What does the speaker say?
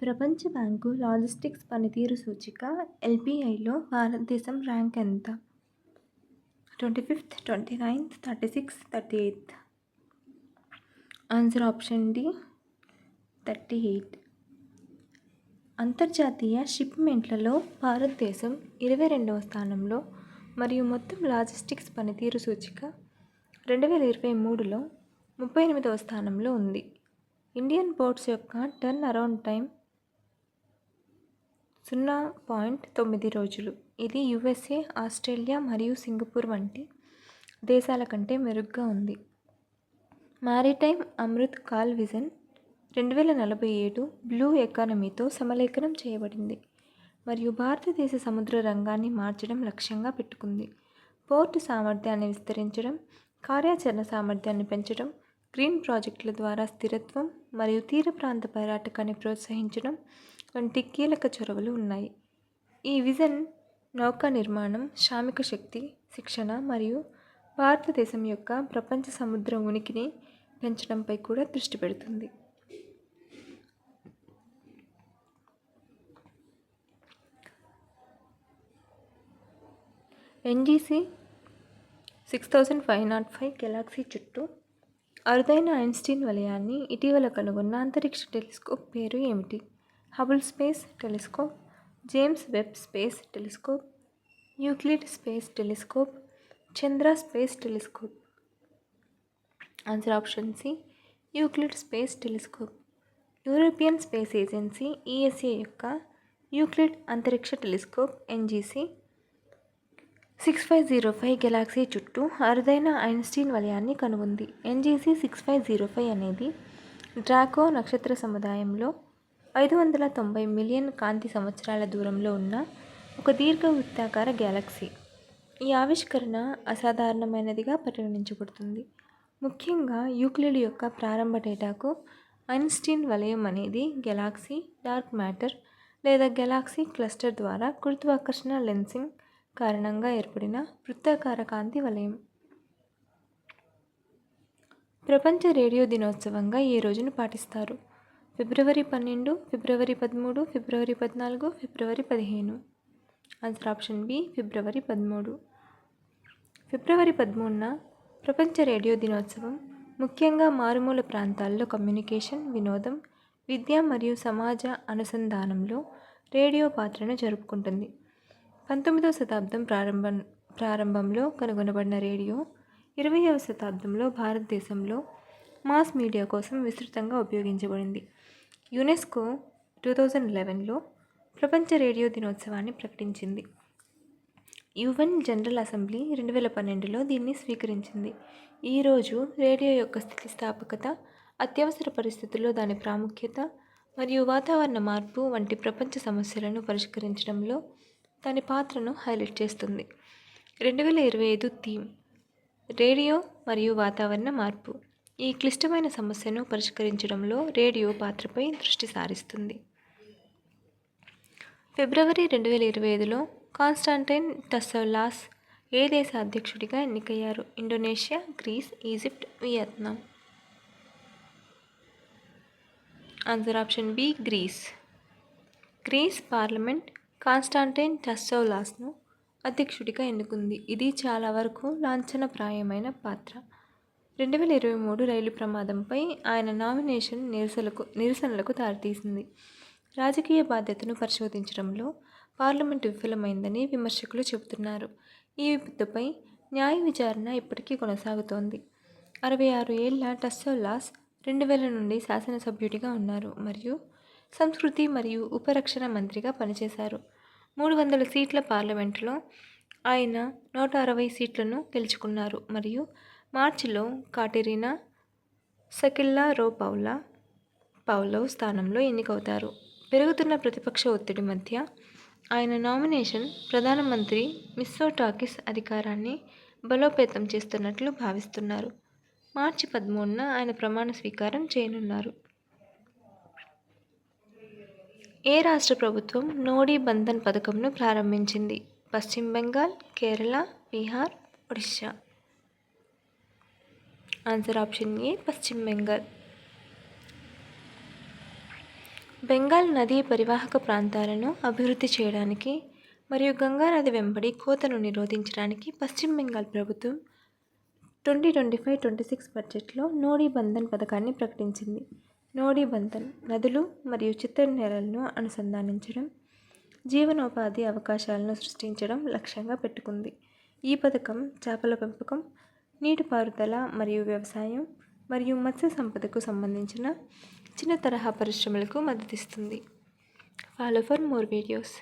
ప్రపంచ bank logistics పనితీరు సూచిక ఎల్పిఐలో భారతదేశం ర్యాంక్ ఎంత? 25th, 29th, 36th, 38th. Answer option D 38. అంతర్జాతీయ షిప్మెంట్లలో భారతదేశం 22వ స్థానంలో మరియు మొత్తం లాజిస్టిక్స్ పనితీరు సూచిక 2023లో 38వ స్థానంలో ఉంది. ఇండియన్ పోర్ట్స్ యొక్క టర్న్ అరౌండ్ టైం 0.9 రోజులు. ఇది యుఎస్ఏ, ఆస్ట్రేలియా మరియు సింగపూర్ వంటి దేశాల కంటే మెరుగ్గా ఉంది. Maritime Amrit Kaal vision 2047 blue ఎకానమీతో సమలేఖనం చేయబడింది మరియు భారతదేశ సముద్ర రంగాన్ని మార్చడం లక్ష్యంగా పెట్టుకుంది. పోర్టు సామర్థ్యాన్ని విస్తరించడం, కార్యాచరణ సామర్థ్యాన్ని పెంచడం, గ్రీన్ ప్రాజెక్టుల ద్వారా స్థిరత్వం మరియు తీర ప్రాంత పర్యాటకాన్ని ప్రోత్సహించడం వంటి కీలక చొరవలు ఉన్నాయి. ఈ విజన్ నౌకా నిర్మాణం, శ్రామిక శక్తి, శిక్షణ మరియు భారతదేశం యొక్క ప్రపంచ సముద్ర ఉనికిని పెంచడంపై కూడా దృష్టి పెడుతుంది. ఎన్జీసీ 6505 గెలాక్సీ చుట్టూ అరుదైన ఐన్స్టీన్ వలయాన్ని ఇటీవల కనుగొన్న అంతరిక్ష టెలిస్కోప్ పేరు ఏమిటి? Hubble space telescope, James Webb space telescope, Euclid space telescope, Chandra space telescope. Answer option C Euclid space telescope. European space agency ESA యొక్క యూక్లిడ్ అంతరిక్ష టెలిస్కోప్ ఎన్జీసీ 6505 గెలాక్సీ చుట్టూ అరుదైన ఐన్స్టీన్ వలయాన్ని కనుగొంది. ఎన్జీసీ 6505 అనేది డ్రాకో నక్షత్ర సముదాయంలో 590 మిలియన్ కాంతి సంవత్సరాల దూరంలో ఉన్న ఒక దీర్ఘవృత్తాకార గ్యాలక్సీ. ఈ ఆవిష్కరణ అసాధారణమైనదిగా పరిగణించబడుతుంది. ముఖ్యంగా యూక్లిడ్ యొక్క ప్రారంభ డేటాకు ఐన్స్టీన్ వలయం అనేది గెలాక్సీ డార్క్ మ్యాటర్ లేదా గెలాక్సీ క్లస్టర్ ద్వారా గురుత్వాకర్షణ లెన్సింగ్ కారణంగా ఏర్పడిన వృత్తాకార కాంతి వలయం. ప్రపంచ రేడియో దినోత్సవంగా ఏ రోజును పాటిస్తారు? ఫిబ్రవరి 12, ఫిబ్రవరి 13, ఫిబ్రవరి 14, ఫిబ్రవరి 15. ఆన్సర్ ఆప్షన్ బి ఫిబ్రవరి 13. ఫిబ్రవరి 13న ప్రపంచ రేడియో దినోత్సవం ముఖ్యంగా మారుమూల ప్రాంతాల్లో కమ్యూనికేషన్, వినోదం, విద్య మరియు సమాజ అనుసంధానంలో రేడియో పాత్రను జరుపుకుంటుంది. 19వ శతాబ్దం ప్రారంభంలో కనుగొనబడిన రేడియో 20వ శతాబ్దంలో భారతదేశంలో మాస్ మీడియా కోసం విస్తృతంగా ఉపయోగించబడింది. యునెస్కో 2011లో ప్రపంచ రేడియో దినోత్సవాన్ని ప్రకటించింది. యుఎన్ జనరల్ అసెంబ్లీ 2012లో దీన్ని స్వీకరించింది. ఈరోజు రేడియో యొక్క స్థితిస్థాపకత, అత్యవసర పరిస్థితుల్లో దాని ప్రాముఖ్యత మరియు వాతావరణ మార్పు వంటి ప్రపంచ సమస్యలను పరిష్కరించడంలో దాని పాత్రను హైలైట్ చేస్తుంది. 2025 థీమ్ రేడియో మరియు వాతావరణ మార్పు. ఈ క్లిష్టమైన సమస్యను పరిష్కరించడంలో రేడియో పాత్రపై దృష్టి సారిస్తుంది. ఫిబ్రవరి 2025లో కాన్స్టాంటైన్ టస్సౌలాస్ ఏ దేశ అధ్యక్షుడిగా ఎన్నికయ్యారు? Indonesia, Greece, Egypt, Vietnam. Answer option B Greece. Greece parliament Constantine టస్సౌలాస్ను అధ్యక్షుడిగా ఎన్నుకుంది. ఇది చాలా వరకు లాంఛనప్రాయమైన పాత్ర. 2023 రైలు ప్రమాదంపై ఆయన నామినేషన్ నిరసనలకు దారితీసింది. రాజకీయ బాధ్యతను పరిశోధించడంలో పార్లమెంటు విఫలమైందని విమర్శకులు చెబుతున్నారు. ఈ విపత్తుపై న్యాయ విచారణ ఇప్పటికీ కొనసాగుతోంది. 66 ఏళ్ల టస్సౌలాస్ 2000 నుండి శాసనసభ్యుడిగా ఉన్నారు మరియు సంస్కృతి మరియు ఉపరక్షణ మంత్రిగా పనిచేశారు. 300 సీట్ల పార్లమెంటులో ఆయన 160 సీట్లను గెలుచుకున్నారు మరియు మార్చిలో కాటెరినా సకిల్లా పౌలవ్ స్థానంలో ఎన్నికవుతారు. పెరుగుతున్న ప్రతిపక్ష ఒత్తిడి మధ్య ఆయన నామినేషన్ ప్రధానమంత్రి మిత్సోటాకిస్ అధికారాన్ని బలోపేతం చేస్తున్నట్లు భావిస్తున్నారు. మార్చి 13న ఆయన ప్రమాణ స్వీకారం చేయనున్నారు. ఏ రాష్ట్ర ప్రభుత్వం నోడీ బంధన్ పథకంను ప్రారంభించింది? పశ్చిమ Bengal, Kerala, Bihar, Odisha. Answer option A పశ్చిమ బెంగాల్. బెంగాల్ నదీ పరివాహక ప్రాంతాలను అభివృద్ధి చేయడానికి మరియు గంగా నది వెంబడి కోతను నిరోధించడానికి పశ్చిమ బెంగాల్ ప్రభుత్వం 2025-26 బడ్జెట్లో నోడీ బంధన్ పథకాన్ని ప్రకటించింది. నోడీ బంధన్ నదులు మరియు చిత్తడి నేలలను అనుసంధానించడం, జీవనోపాధి అవకాశాలను సృష్టించడం లక్ష్యంగా పెట్టుకుంది. ఈ పథకం చేపల పెంపకం, నీటిపారుదల మరియు వ్యవసాయం మరియు మత్స్య సంపదకు సంబంధించిన చిన్న తరహా పరిశ్రమలకు మద్దతిస్తుంది. Follow for more videos.